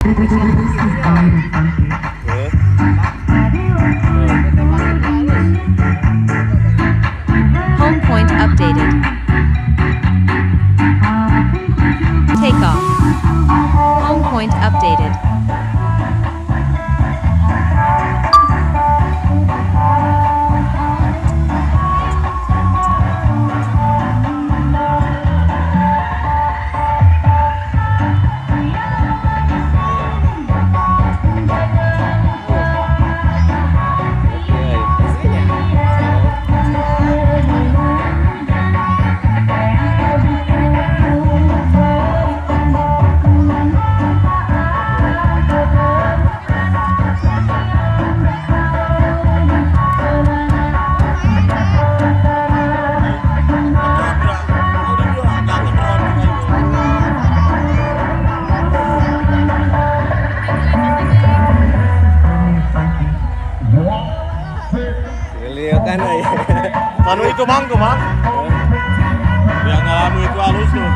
Home point updated. Take off. Home point updated. Beliau kan ya. Anu itu mang tuh mang. Yang anu itu halus tuh.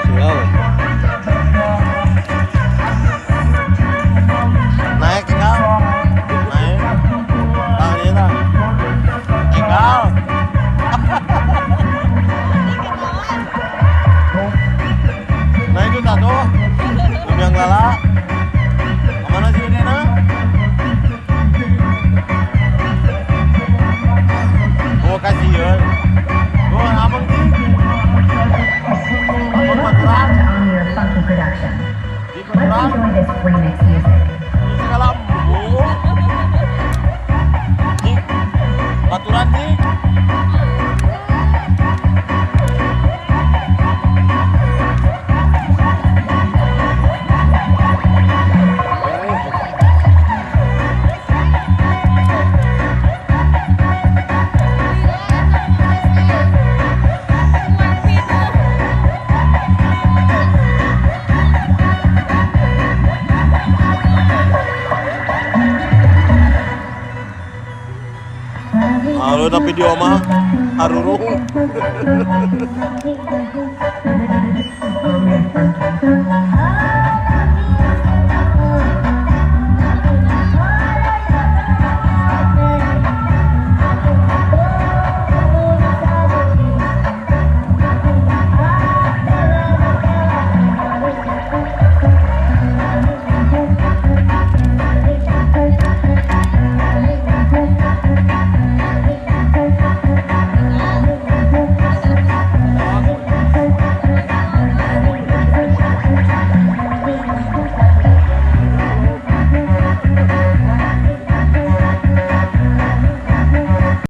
Silau. Naik tinggal. Naik. Tangannya tak. Tinggal. Nah itu tak tuh. Yang galak. Kemana sih ini nah? Oh kasihan. Oh abang sih. Abang baturan. On your funky production. Di Let's baturan. enjoy this remix music. Ini segala oh. Dik. Baturan sih. Halo tapi video mah arurung.